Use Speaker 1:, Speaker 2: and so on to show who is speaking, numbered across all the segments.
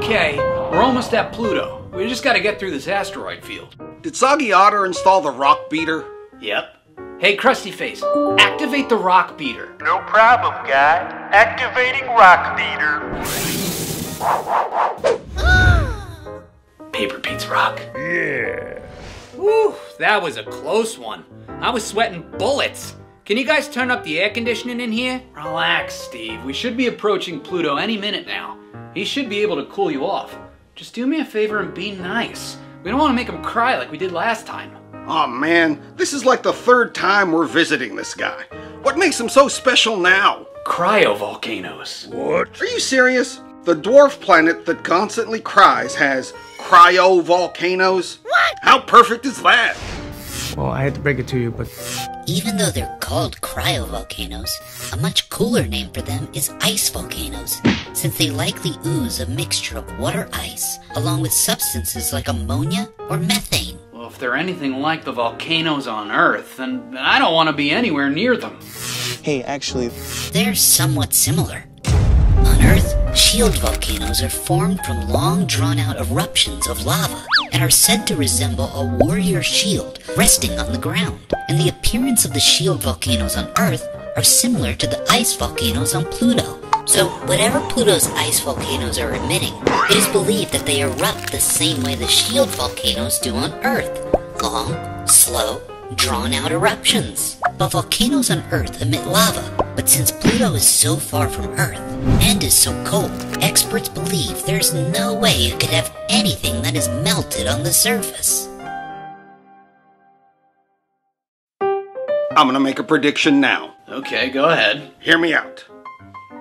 Speaker 1: Okay, we're almost at Pluto. We just gotta get through this asteroid field.
Speaker 2: Did Soggy Otter install the rock beater?
Speaker 1: Yep. Hey, Krusty Face, activate the rock beater.
Speaker 3: No problem, guy. Activating rock beater.
Speaker 1: Paper beats rock.
Speaker 3: Yeah.
Speaker 1: Whew, that was a close one. I was sweating bullets. Can you guys turn up the air conditioning in here? Relax, Steve. We should be approaching Pluto any minute now. He should be able to cool you off. Just do me a favor and be nice. We don't want to make him cry like we did last time.
Speaker 2: Oh man, this is like the third time we're visiting this guy. What makes him so special now?
Speaker 1: Cryovolcanoes.
Speaker 3: What?
Speaker 2: Are you serious? The dwarf planet that constantly cries has cryovolcanoes? What? How perfect is that?
Speaker 4: Well, I had to break it to you, but...
Speaker 5: Even though they're called cryovolcanoes, a much cooler name for them is ice volcanoes, since they likely ooze a mixture of water ice, along with substances like ammonia or methane.
Speaker 1: Well, if they're anything like the volcanoes on Earth, then I don't want to be anywhere near them.
Speaker 4: Hey, actually...
Speaker 5: They're somewhat similar. On Earth, shield volcanoes are formed from long drawn-out eruptions of lava and are said to resemble a warrior shield resting on the ground. And the appearance of the shield volcanoes on Earth are similar to the ice volcanoes on Pluto. So, whatever Pluto's ice volcanoes are emitting, it is believed that they erupt the same way the shield volcanoes do on Earth. Long, slow, drawn-out eruptions. But volcanoes on Earth emit lava. But since Pluto is so far from Earth, and is so cold, experts believe there's no way it could have anything that is melted on the surface.
Speaker 2: I'm gonna make a prediction now.
Speaker 1: Okay, go ahead.
Speaker 2: Hear me out.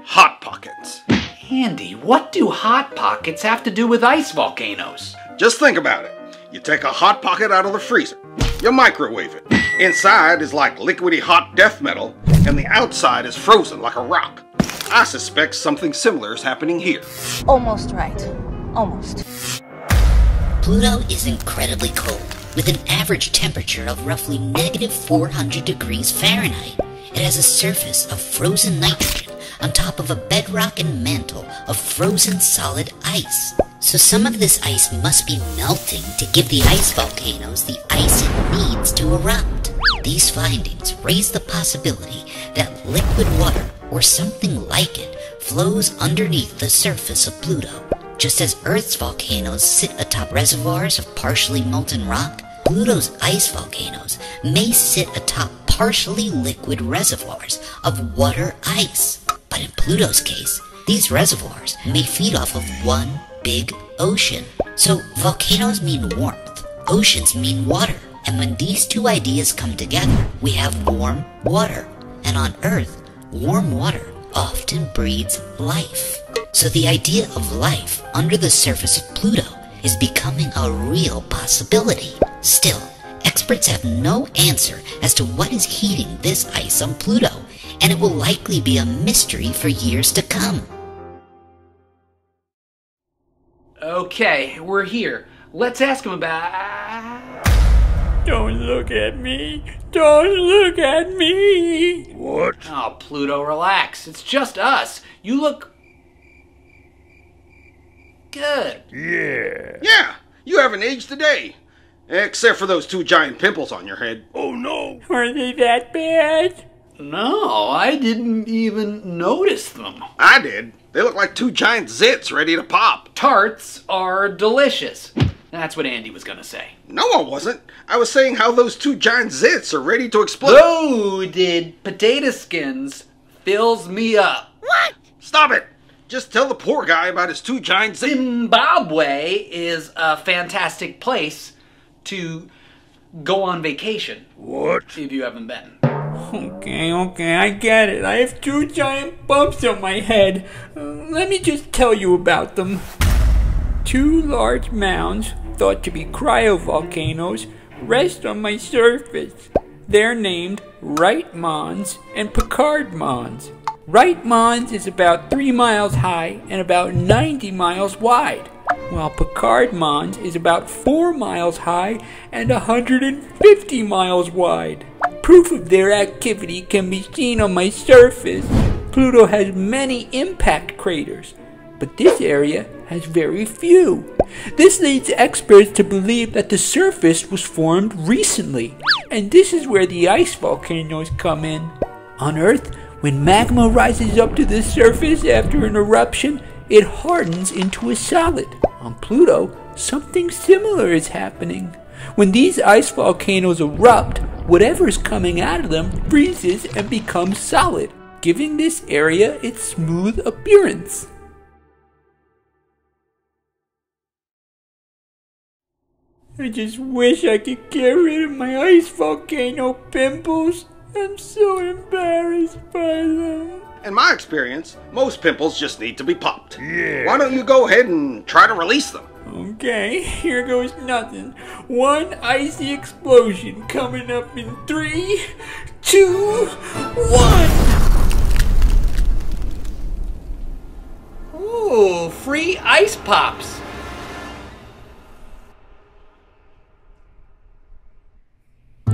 Speaker 2: Hot Pockets.
Speaker 1: Andy, what do Hot Pockets have to do with ice volcanoes?
Speaker 2: Just think about it. You take a Hot Pocket out of the freezer. You microwave it. Inside is like liquidy hot death metal, and the outside is frozen like a rock. I suspect something similar is happening here.
Speaker 6: Almost right. Almost.
Speaker 5: Pluto is incredibly cold, with an average temperature of roughly -400 degrees Fahrenheit. It has a surface of frozen nitrogen on top of a bedrock and mantle of frozen solid ice. So some of this ice must be melting to give the ice volcanoes the ice it needs to erupt. These findings raise the possibility that liquid water, or something like it, flows underneath the surface of Pluto. Just as Earth's volcanoes sit atop reservoirs of partially molten rock, Pluto's ice volcanoes may sit atop partially liquid reservoirs of water ice. But in Pluto's case, these reservoirs may feed off of one big ocean. So volcanoes mean warmth, oceans mean water. And when these two ideas come together, we have warm water. And on Earth, warm water often breeds life. So the idea of life under the surface of Pluto is becoming a real possibility. Still, experts have no answer as to what is heating this ice on Pluto, and it will likely be a mystery for years to come.
Speaker 1: Okay, we're here. Let's ask him about...
Speaker 7: Don't look at me. Don't look at me.
Speaker 3: What?
Speaker 1: Oh, Pluto, relax. It's just us. You look... good.
Speaker 3: Yeah.
Speaker 2: Yeah, you haven't aged a day. Except for those 2 giant pimples on your head.
Speaker 3: Oh no.
Speaker 7: Are they that bad?
Speaker 1: No, I didn't even notice them.
Speaker 2: I did. They look like 2 giant zits ready to pop.
Speaker 1: Tarts are delicious. That's what Andy was gonna say.
Speaker 2: No, I wasn't. I was saying how those 2 giant zits are ready to explode.
Speaker 1: Loaded potato skins fills me up.
Speaker 2: What? Stop it. Just tell the poor guy about his 2 giant zits.
Speaker 1: Zimbabwe is a fantastic place to go on vacation.
Speaker 3: What?
Speaker 1: If you haven't been.
Speaker 7: Okay, I get it. I have 2 giant bumps on my head. Let me just tell you about them. 2 large mounds, thought to be cryovolcanoes, rest on my surface. They're named Wright Mons and Picard Mons. Wright Mons is about 3 miles high and about 90 miles wide, while Picard Mons is about 4 miles high and 150 miles wide. Proof of their activity can be seen on my surface. Pluto has many impact craters, but this area has very few. This leads experts to believe that the surface was formed recently, and this is where the ice volcanoes come in. On Earth, when magma rises up to the surface after an eruption, it hardens into a solid. On Pluto, something similar is happening. When these ice volcanoes erupt, whatever is coming out of them freezes and becomes solid, giving this area its smooth appearance. I just wish I could get rid of my ice volcano pimples. I'm so embarrassed by them.
Speaker 2: In my experience, most pimples just need to be popped. Yeah. Why don't you go ahead and try to release them?
Speaker 7: Okay, here goes nothing. One icy explosion coming up in 3, 2, 1.
Speaker 1: Ooh, free ice pops.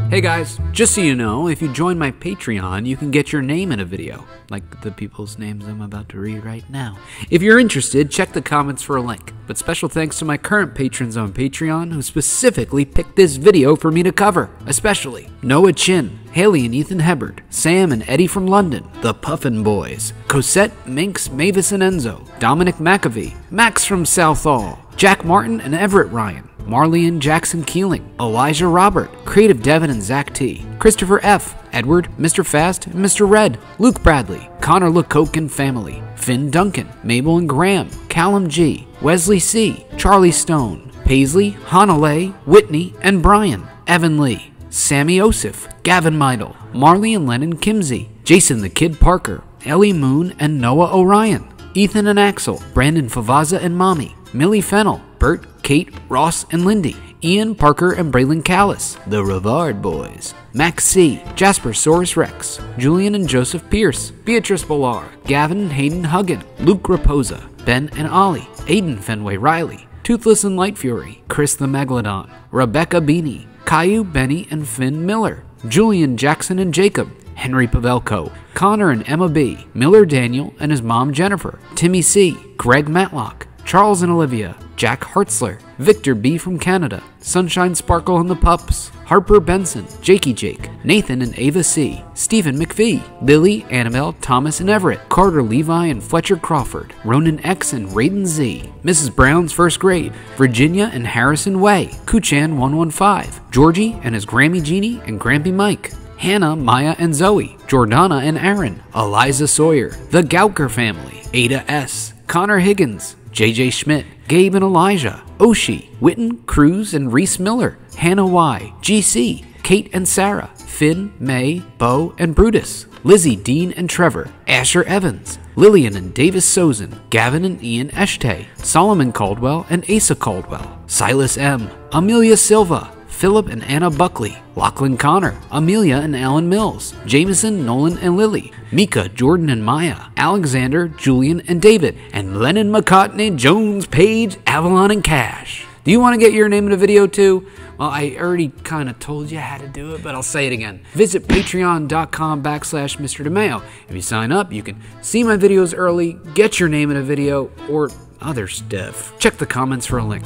Speaker 1: Hey guys, just so you know, if you join my Patreon, you can get your name in a video, like the people's names I'm about to read right now. If you're interested, check the comments for a link. But special thanks to my current patrons on Patreon who specifically picked this video for me to cover, especially Noah Chin, Haley and Ethan Hebbard, Sam and Eddie from London, The Puffin Boys, Cosette, Minx, Mavis and Enzo, Dominic McAvee, Max from Southall, Jack Martin and Everett Ryan, Marley and Jackson Keeling, Elijah Robert, Creative Devin and Zach T, Christopher F, Edward, Mr. Fast, and Mr. Red, Luke Bradley, Connor LeCoque and family, Finn Duncan, Mabel and Graham, Callum G, Wesley C, Charlie Stone, Paisley, Hanalei, Whitney, and Brian, Evan Lee, Sammy Osif, Gavin Meidel, Marley and Lennon Kimsey, Jason the Kid Parker, Ellie Moon and Noah Orion, Ethan and Axel, Brandon Favaza and Mommy, Millie Fennel, Bert, Kate, Ross, and Lindy, Ian, Parker, and Braylon Callis, the Rivard Boys, Max C, Jasper Saurus Rex, Julian and Joseph Pierce, Beatrice Bollar, Gavin and Hayden Huggin, Luke Raposa, Ben and Ollie, Aiden Fenway Riley, Toothless and Light Fury, Chris the Megalodon, Rebecca Beanie, Caillou, Benny, and Finn Miller, Julian Jackson and Jacob, Henry Pavelko, Connor and Emma B, Miller Daniel and his mom Jennifer, Timmy C, Greg Matlock, Charles and Olivia, Jack Hartzler, Victor B from Canada, Sunshine Sparkle and the Pups, Harper Benson, Jakey Jake, Nathan and Ava C, Stephen McPhee, Lily, Annabelle, Thomas and Everett, Carter Levi and Fletcher Crawford, Ronan X and Raiden Z, Mrs. Brown's First Grade, Virginia and Harrison Way, Kuchan 115, Georgie and his Grammy Genie and Grampy Mike, Hannah, Maya and Zoe, Jordana and Aaron, Eliza Sawyer, the Gauker family, Ada S, Connor Higgins, JJ Schmidt, Gabe and Elijah, Oshi, Witten, Cruz and Reese Miller, Hannah Y, GC, Kate and Sarah, Finn, May, Bo and Brutus, Lizzie, Dean and Trevor, Asher Evans, Lillian and Davis Sozin, Gavin and Ian Eshtay, Solomon Caldwell and Asa Caldwell, Silas M, Amelia Silva, Philip and Anna Buckley, Lachlan Connor, Amelia and Alan Mills, Jameson, Nolan and Lily, Mika, Jordan and Maya, Alexander, Julian and David, and Lennon, McCartney, Jones, Page, Avalon and Cash. Do you want to get your name in a video too? Well, I already kind of told you how to do it, but I'll say it again. Visit patreon.com/Mr. DeMaio. If you sign up, you can see my videos early, get your name in a video, or other stuff. Check the comments for a link.